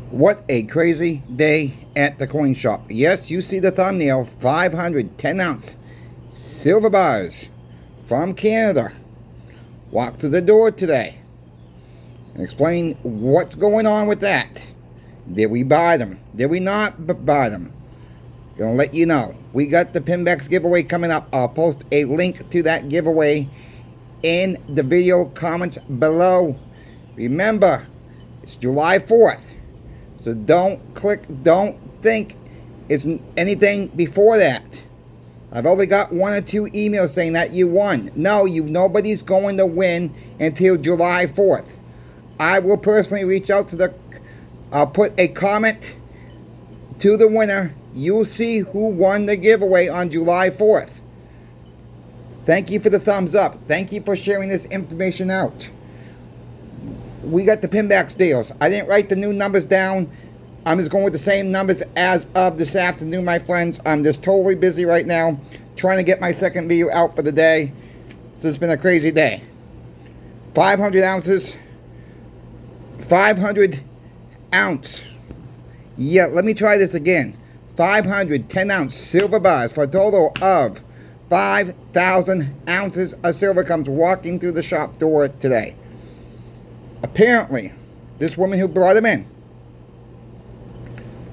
What a crazy day at the coin shop. Yes, you see the thumbnail. 510 ounce silver bars from Canada. Walk to the door today and explain what's going on with that. Did we buy them? Did we not buy them? Gonna let you know. We got the Pimbex giveaway coming up. I'll post a link to that giveaway in the video comments below. Remember, it's July 4th. So don't think it's anything before that. I've only got 1 or 2 emails saying that you won. No, nobody's going to win until July 4th. I will personally reach out to I'll put a comment to the winner. You'll see who won the giveaway on July 4th. Thank you for the thumbs up. Thank you for sharing this information out. We got the Pimbex deals. I didn't write the new numbers down. I'm just going with the same numbers as of this afternoon, my friends. I'm just totally busy right now trying to get my second video out for the day. So it's been a crazy day. 500 ounces. 500 ounce. Yeah, let me try this again. 510 ounce silver bars for a total of 5,000 ounces of silver comes walking through the shop door today. Apparently, this woman who brought them in,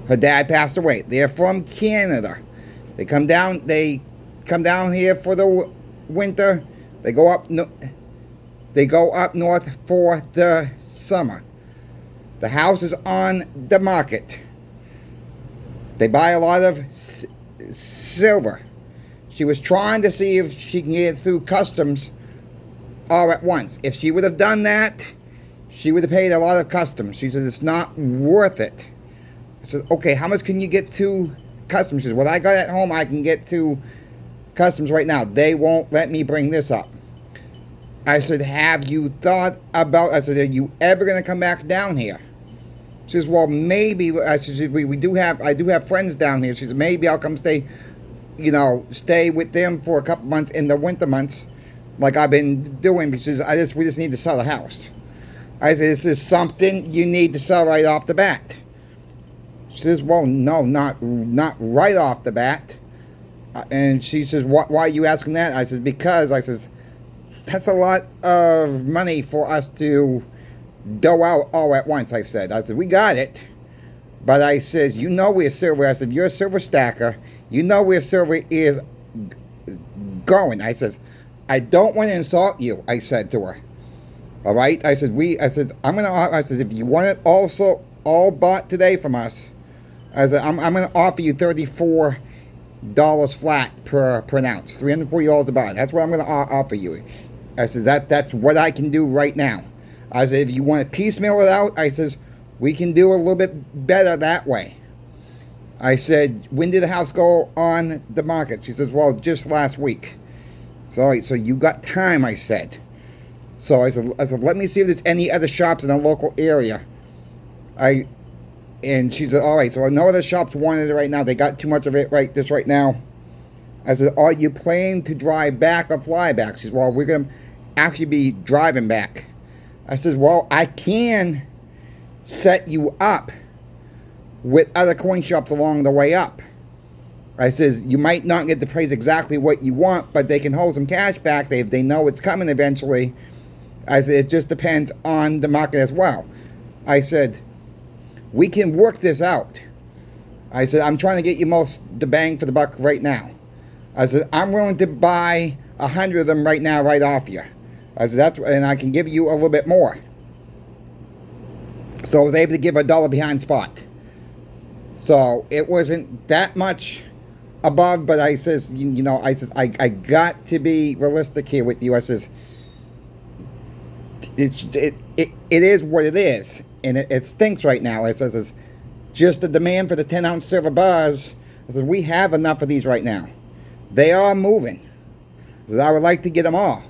her dad passed away. They're from Canada. They come down here for the winter. They go up north for the summer. The house is on the market. They buy a lot of silver. She was trying to see if she can get it through customs all at once. If she would have done that, she would have paid a lot of customs. She said, it's not worth it. I said, okay, how much can you get to customs? She said, what I got at home, I can get to customs right now. They won't let me bring this up. I said, have you thought about, I said, are you ever going to come back down here? She says, well, maybe. I said, I do have friends down here. She said, maybe I'll come stay with them for a couple months in the winter months, like I've been doing, because we just need to sell the house. I said, this is something you need to sell right off the bat. She says, well, no, not right off the bat. And she says, why are you asking that? I said, because, I says, that's a lot of money for us to dough out all at once, I said. We got it. But I says, you know where silver, I said, you're a silver stacker. You know where silver is going. I says, I don't want to insult you, I said to her. All right? I said, if you want it also all bought today from us, I said, I'm going to offer you $34 flat per ounce, $340 a buy. That's what I'm going to offer you. I said, that's what I can do right now. I said, if you want to piecemeal it out, I says, we can do a little bit better that way. I said, when did the house go on the market? She says, well, just last week. So you got time, I said. So I said, let me see if there's any other shops in the local area. And she said, all right, so no other shops wanted it right now. They got too much of it right now. I said, are you planning to drive back or fly back? She said, well, we're going to actually be driving back. I said, well, I can set you up with other coin shops along the way up. I says, you might not get the price exactly what you want, but they can hold some cash back if they know it's coming eventually. I said, it just depends on the market as well. I said, we can work this out. I said, I'm trying to get you the bang for the buck right now. I said, I'm willing to buy 100 of them right now, right off you. I said, and I can give you a little bit more. So I was able to give a dollar behind spot. So it wasn't that much above, but I says, I got to be realistic here with you. I says, it is what it is, and it stinks right now. I says, it's just the demand for the 10 ounce silver bars. I said, we have enough of these right now. They are moving. I said, I would like to get them all.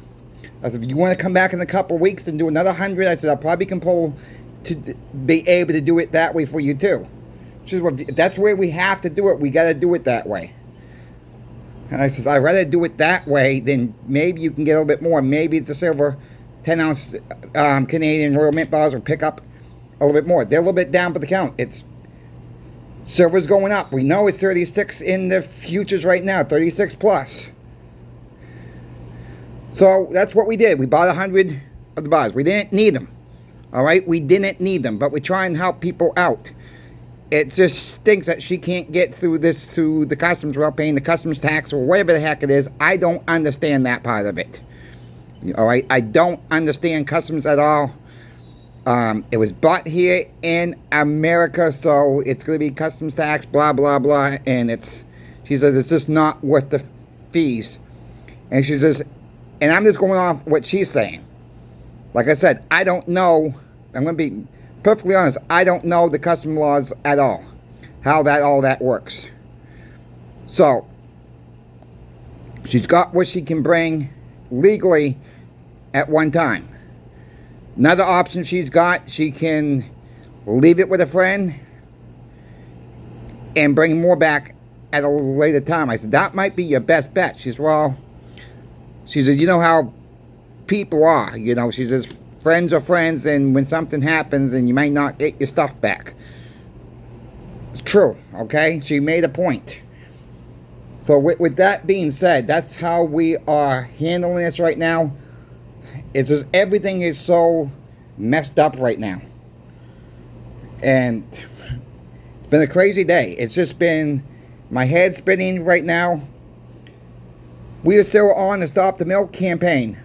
I said, if you want to come back in a couple of weeks and do another 100, I said, I'll probably compel to be able to do it that way for you too. She says, well, if that's where we have to do it, we got to do it that way. And I says, I'd rather do it that way than maybe you can get a little bit more. Maybe it's a silver 10 ounce Canadian Royal Mint bars or pick up a little bit more. They're a little bit down for the count. Silver's going up. We know it's 36 in the futures right now, 36 plus. So that's what we did. We bought 100 of the bars. We didn't need them. All right, we didn't need them, but we try and help people out. It just stinks that she can't get through this to the customs without paying the customs tax or whatever the heck it is. I don't understand that part of it. All right, I don't understand customs at all. It was bought here in America, so it's going to be customs tax, blah, blah, blah. And she says it's just not worth the fees. And she says, and I'm just going off what she's saying. Like I said, I don't know. I'm going to be perfectly honest. I don't know the custom laws at all. How all that works. So, she's got what she can bring legally at one time. Another option she's got, she can leave it with a friend and bring more back at a later time. I said, that might be your best bet. She says, you know how people are. You know, she says, friends are friends, and when something happens, and you might not get your stuff back. It's true, okay? She made a point. So with that being said, that's how we are handling this right now. It's just everything is so messed up right now. And it's been a crazy day. It's just been my head spinning right now. We are still on the Stop the Milk campaign.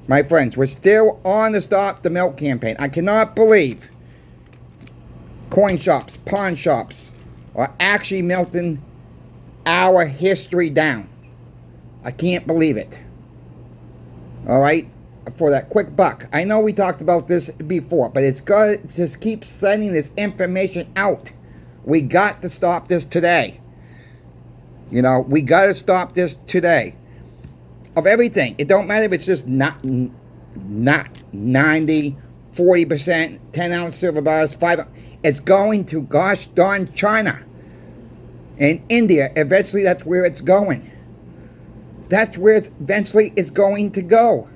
My friends, we're still on the Stop the Milk campaign. I cannot believe coin shops, pawn shops are actually melting our history down. I can't believe it. All right? For that quick buck. I know we talked about this before, but it's got to just keep sending this information out. We got to stop this today. You know, we got to stop this today. Of everything. It don't matter if it's just not 90, 40%, 10-ounce silver bars, 5. It's going to gosh darn China. And India. Eventually that's where it's going. That's where eventually it's going to go.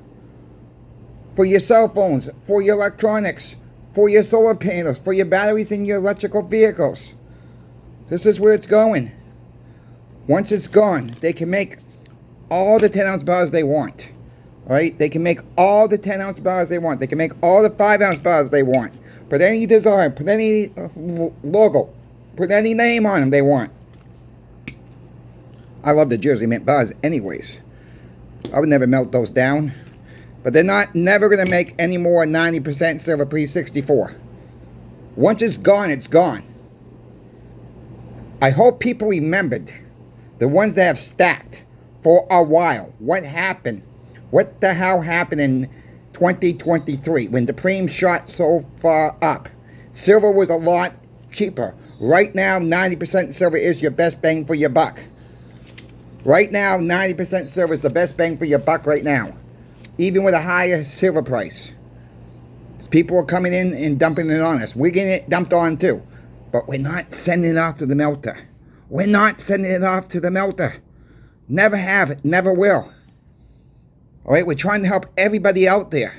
For your cell phones, for your electronics, for your solar panels, for your batteries in your electrical vehicles. This is where it's going. Once it's gone, they can make all the 10-ounce bars they want. All right? They can make all the 10-ounce bars they want. They can make all the 5-ounce bars they want. Put any design, put any logo, put any name on them they want. I love the Jersey Mint bars anyways. I would never melt those down. But they're never going to make any more 90% silver pre-64. Once it's gone, it's gone. I hope people remembered the ones that have stacked for a while. What happened? What the hell happened in 2023 when the premium shot so far up? Silver was a lot cheaper. Right now, 90% silver is your best bang for your buck. Right now, 90% silver is the best bang for your buck right now. Even with a higher silver price. People are coming in and dumping it on us. We're getting it dumped on too. But we're not sending it off to the melter. We're not sending it off to the melter. Never have it. Never will. Alright, we're trying to help everybody out there.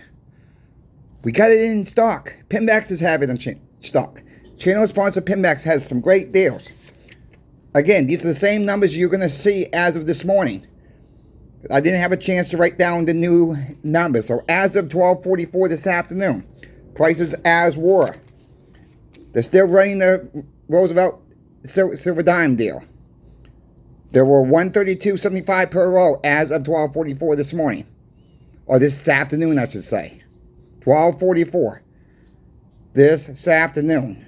We got it in stock. Pimbex is having it in stock. Channel sponsor Pimbex has some great deals. Again, these are the same numbers you're going to see as of this morning. I didn't have a chance to write down the new numbers. So as of 12:44 this afternoon, prices as were. They're still running the Roosevelt Silver Dime deal. There were $132.75 per roll as of 12:44 this morning. Or this afternoon, I should say. 12:44. This afternoon.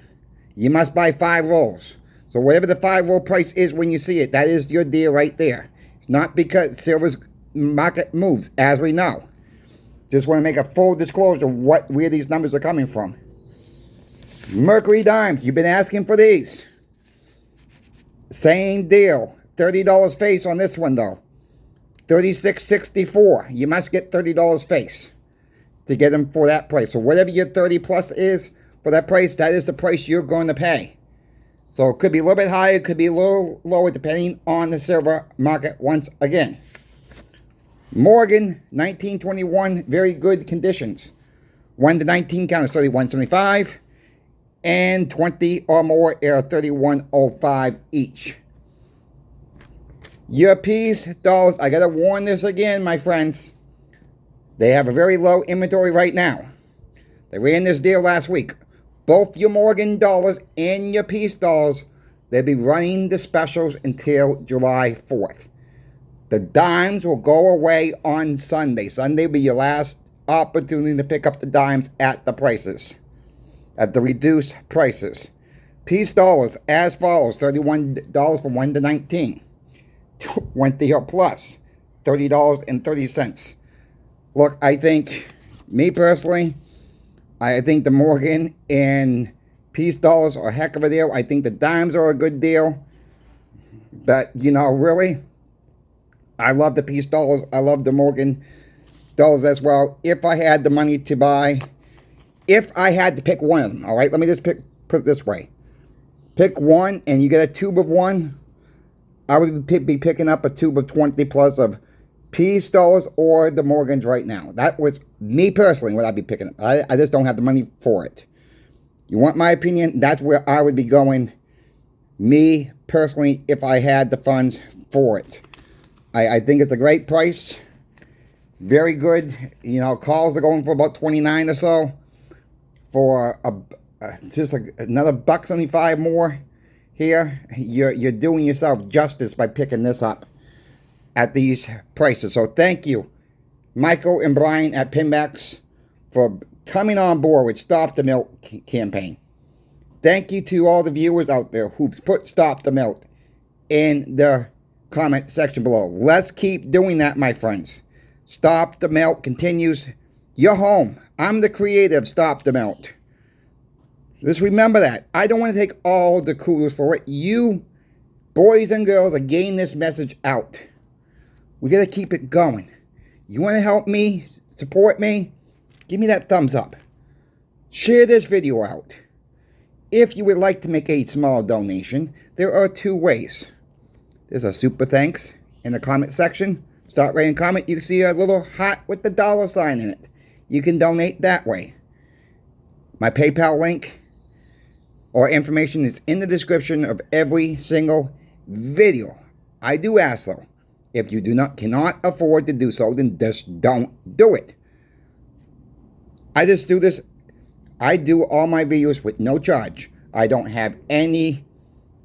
You must buy 5 rolls. So whatever the 5-roll price is when you see it, that is your deal right there. It's not because silver's market moves, as we know. Just want to make a full disclosure of where these numbers are coming from. Mercury dimes, you've been asking for these. Same deal. $30 face on this one though. $36.64. You must get $30 face to get them for that price. So whatever your 30 plus is for that price, that is the price you're going to pay. So it could be a little bit higher, it could be a little lower, depending on the silver market once again. Morgan, 1921, very good conditions. 1 to 19 count is 31.75. and 20 or more are 31.05 each. Your peace dollars, I gotta warn this again, my friends. They have a very low inventory right now. They ran this deal last week. Both your Morgan dollars and your peace dollars, they'll be running the specials until July 4th. The dimes will go away on Sunday. Sunday will be your last opportunity to pick up the dimes at the prices, at the reduced prices. Peace dollars as follows: $31 from 1 to 19. 20 or plus, $30.30. Look, I think, me personally, I think the Morgan and peace dollars are a heck of a deal. I think the dimes are a good deal. But, you know, really, I love the peace dollars. I love the Morgan dollars as well. If I had the money to buy, if I had to pick one of them, all right, let me just put it this way. Pick one and you get a tube of one, I would be picking up a tube of 20 plus of peace dollars or the Morgans right now. That was me personally what I'd be picking up. I just don't have the money for it. You want my opinion? That's where I would be going, me personally, if I had the funds for it. I think it's a great price. Very good. You know, calls are going for about 29 or so. For just like another $1.75 more here, you're doing yourself justice by picking this up at these prices. So thank you, Michael and Brian at Pimbex, for coming on board with Stop the Milk campaign. Thank you to all the viewers out there who've put Stop the Milk in the comment section below. Let's keep doing that, my friends. Stop the Milk continues. You're home. I'm the creator of Stop the Milk. Just remember that. I don't want to take all the kudos for it. You, boys and girls, are getting this message out. We got to keep it going. You want to help me, support me? Give me that thumbs up. Share this video out. If you would like to make a small donation, there are two ways. There's a super thanks in the comment section. Start writing a comment. You can see a little heart with the dollar sign in it. You can donate that way. My PayPal link or information is in the description of every single video. I do ask though, if you cannot afford to do so, then just don't do it. I just do this. I do all my videos with no charge. I don't have any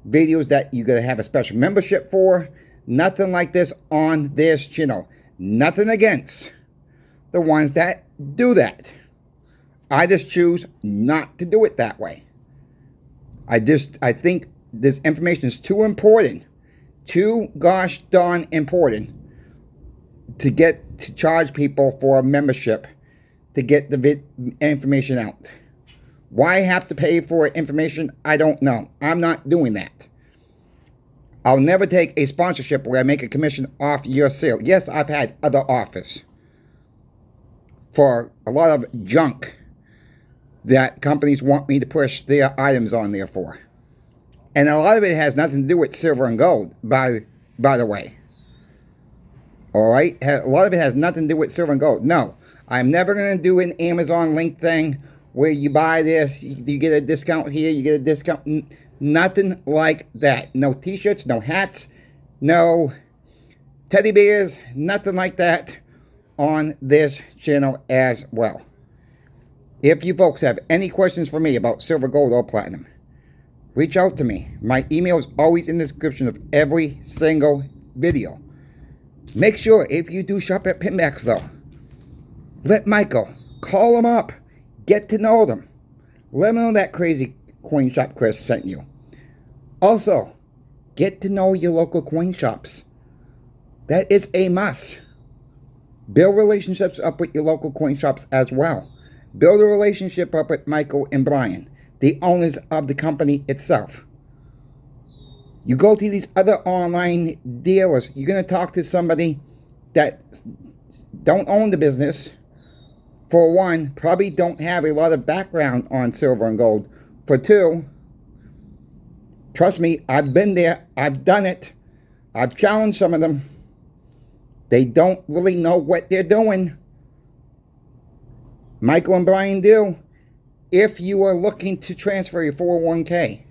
videos that you gotta have a special membership for. Nothing like this on this channel. Nothing against the ones that do that. I just choose not to do it that way. I think this information is too important, too gosh darn important to charge people for a membership to get the information out. Why have to pay for information? I don't know. I'm not doing that. I'll never take a sponsorship where I make a commission off your sale. Yes, I've had other offers for a lot of junk that companies want me to push their items on there for. And a lot of it has nothing to do with silver and gold, by the way. Alright? A lot of it has nothing to do with silver and gold. No. I'm never going to do an Amazon link thing where you buy this, you get a discount here, you get a discount. Nothing like that. No t-shirts, no hats, no teddy bears, nothing like that on this channel as well. If you folks have any questions for me about silver, gold, or platinum, reach out to me. My email is always in the description of every single video. Make sure if you do shop at Pimbex though, let Michael, call him up, get to know them. Let him know that crazy coin shop Chris sent you. Also, get to know your local coin shops. That is a must. Build relationships up with your local coin shops as well. Build a relationship up with Michael and Brian, the owners of the company itself. You go to these other online dealers, you're going to talk to somebody that don't own the business. For one, probably don't have a lot of background on silver and gold. For two, trust me, I've been there. I've done it. I've challenged some of them. They don't really know what they're doing. Michael and Brian do. if you are looking to transfer your 401k,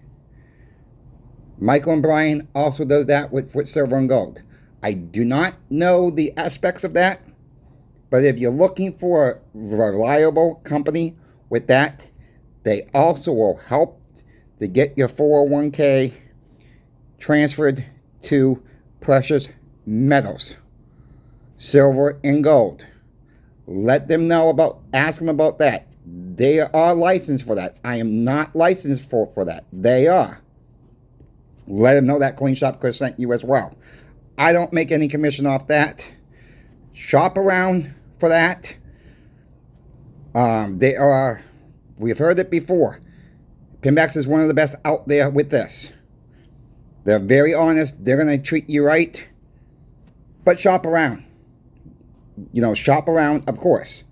Michael and Brian also does that with silver and gold. I do not know the aspects of that, but if you're looking for a reliable company with that, they also will help to get your 401k transferred to precious metals, silver and gold. Let them know about, ask them about that. They are licensed for that. I am not licensed for that. They are. Let them know that Coin Shop Chris sent you as well. I don't make any commission off that. Shop around for that. We've heard it before. Pimbex is one of the best out there with this. They're very honest. They're going to treat you right. But shop around. You know, shop around, of course.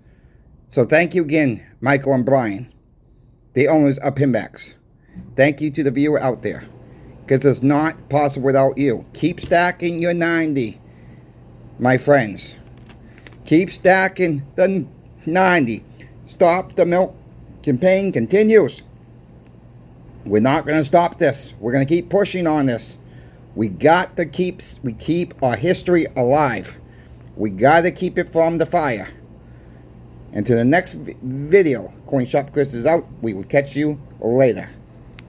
So thank you again, Michael and Brian, the owners of Pimbex. Thank you to the viewer out there, because it's not possible without you. Keep stacking your 90, my friends. Keep stacking the 90. Stop the milk campaign continues. We're not going to stop this. We're going to keep pushing on this. We got to keep our history alive. We got to keep it from the fire. Until the next video, Coin Shop Chris is out. We will catch you later.